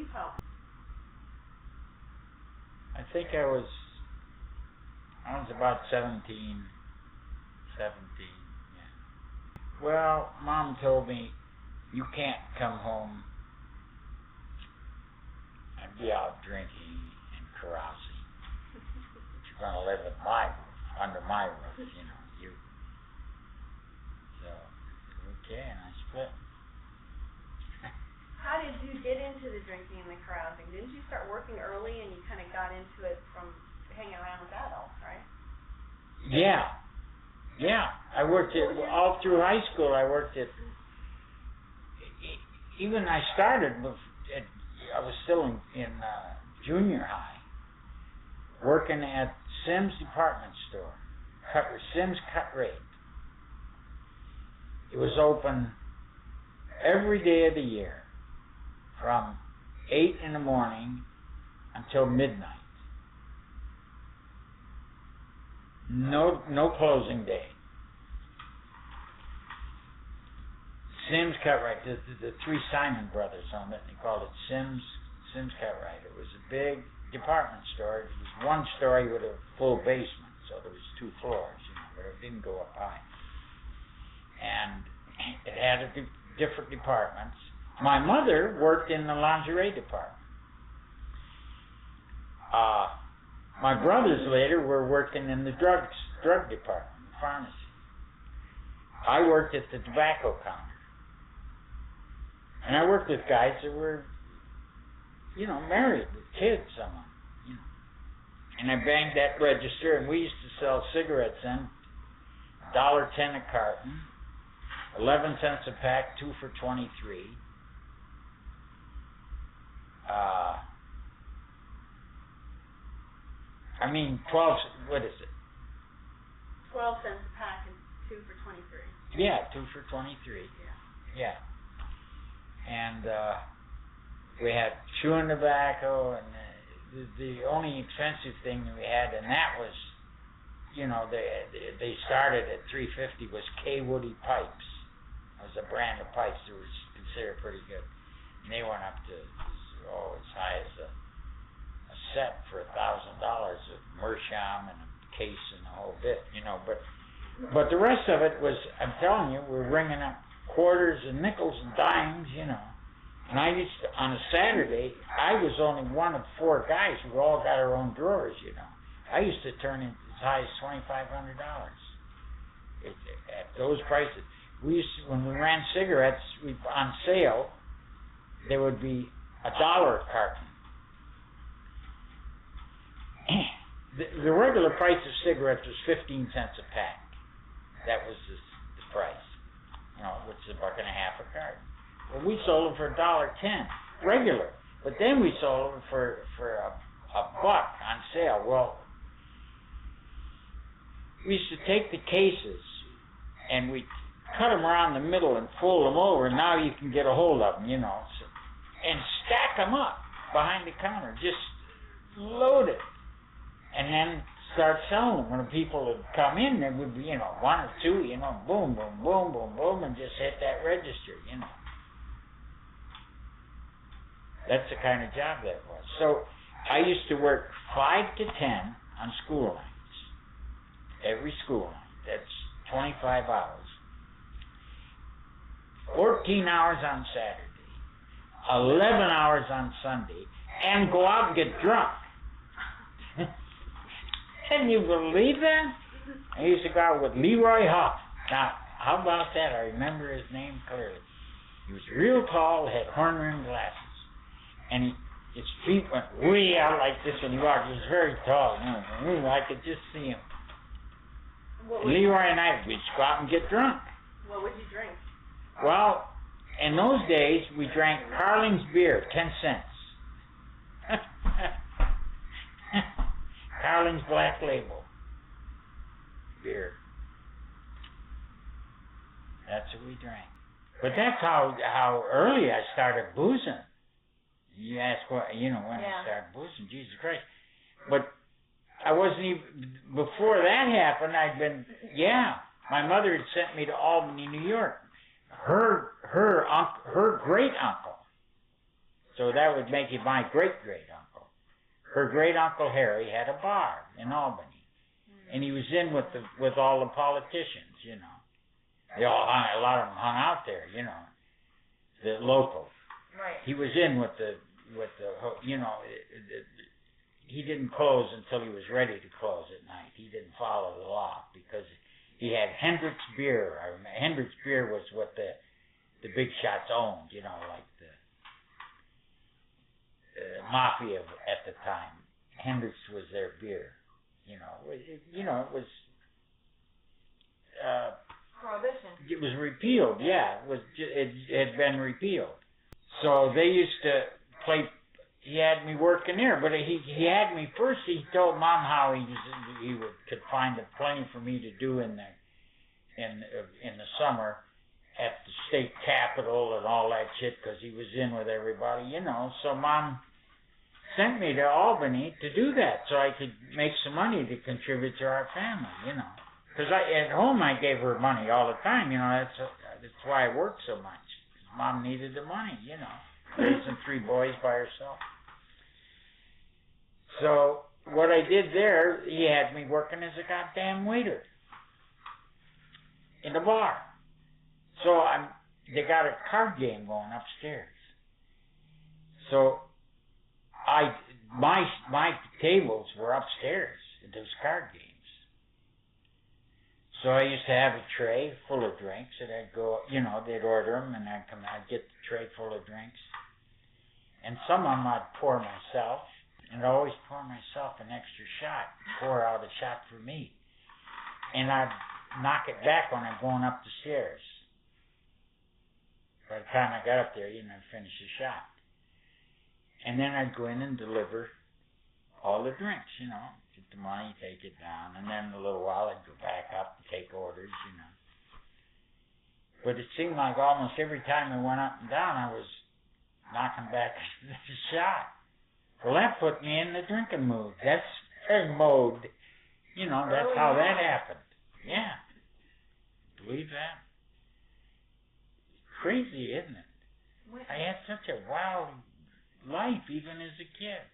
leave home? I think I was about 17, yeah. Well, Mom told me, you can't come home and be out drinking and carousing. You're going to live with my roof, under my roof, you know. So, okay, and I split. How did you get into the drinking and the carousing? Didn't you start working early and you kind of got into it from hanging around with adults, right? Yeah. I worked all through high school. I worked at, even I started, I was still in junior high, working at Sim's department store, Sim's Cut Rate. It was open every day of the year from 8 in the morning until midnight. No closing day. Sim's Cut Rate. The three Simon brothers owned it. They called it Sim's Cut Rate. It was a big department store. It was one story with a full basement, so there was 2 floors, you know, but it didn't go up high. And it had different departments. My mother worked in the lingerie department. My brothers later were working in the drug department, the pharmacy. I worked at the tobacco counter. And I worked with guys that were, you know, married with kids, some of them, you know. And I banged that register, and we used to sell cigarettes then, $1.10 a carton, 11 cents a pack, 2 for $23. 12, what is it? 12 cents a pack and 2 for $23. Yeah, 2 for $23. Yeah. And we had chewing tobacco, and the only expensive thing that we had, and that was, you know, they started at $3.50 was K. Woody pipes. It was a brand of pipes that was considered pretty good, and they went up to as high as a set for $1,000 of Meerschaum and a case and the whole bit, you know. But the rest of it was, I'm telling you, we're ringing up quarters and nickels and dimes, you know. And I used to, on a Saturday, I was only one of 4 guys who all got our own drawers, you know. I used to turn in as high as $2,500 at those prices. We used to, when we ran cigarettes on sale, they would be $1 a carton. The regular price of cigarettes was 15 cents a pack. That was the price, you know, which is $1.50 a carton. Well, we sold them for $1.10 regular, but then we sold them for $1 on sale. Well, we used to take the cases and we cut them around the middle and fold them over. Now you can get a hold of them, you know, and stack them up behind the counter, just load it, and then start selling them. When people would come in, there would be, you know, 1 or 2, you know, boom, boom, boom, boom, boom, and just hit that register, you know. That's the kind of job that was. So I used to work 5 to 10 on school lines, every school line. That's 25 hours. 14 hours on Saturday, 11 hours on Sunday, and go out and get drunk. Can you believe that? I used to go out with Leroy Huff. Now, how about that? I remember his name clearly. He was real tall, had horn-rimmed glasses, and his feet went way out like this when he walked. He was very tall. You know, I could just see him. Leroy and I, we'd go out and get drunk. What would you drink? Well, in those days, we drank Carling's beer, 10 cents. Carling's Black Label beer. That's what we drank. But that's how early I started boozing. You ask what, you know, when I started boozing, Jesus Christ. But I wasn't even, before that happened, my mother had sent me to Albany, New York. Her great uncle So that would make it my great-great-uncle. Her great-uncle Harry had a bar in Albany. And he was in with all the politicians, you know. They all hung, a lot of them hung out there, you know, the locals. Right. He was in with the you know, he didn't close until he was ready to close at night. He didn't follow the law because he had Hendrick's beer. I remember Hendrick's beer was what the big shots owned, you know, like the mafia at the time. Hendrick's was their beer, you know. It was Prohibition. it was repealed. Yeah, it had been repealed. So they used to play. He had me working there, but he had me first. He told Mom how could find plenty for me to do in the summer at the state capitol and all that shit, because he was in with everybody, you know. So Mom sent me to Albany to do that, so I could make some money to contribute to our family, you know. Because at home I gave her money all the time, you know. That's why I worked so much. Mom needed the money, you know, raising 3 boys by herself. So what I did there, he had me working as a goddamn waiter in the bar. So they got a card game going upstairs. So my tables were upstairs at those card games. So I used to have a tray full of drinks, and I'd go, you know, they'd order them, and I'd get the tray full of drinks. And some of them I'd pour myself, and I'd always pour myself an extra shot, pour out a shot for me. And I'd knock it back when I'm going up the stairs. By the time I got up there, you know, I'd finish the shot. And then I'd go in and deliver all the drinks, you know. Get the money, take it down, and then in a little while I'd go back up and take orders, you know. But it seemed like almost every time I went up and down, I was knocking back the shot. Well, that put me in the drinking mood. That's mode. You know, that's how that happened. Yeah. Believe that? Crazy, isn't it? I had such a wild life even as a kid.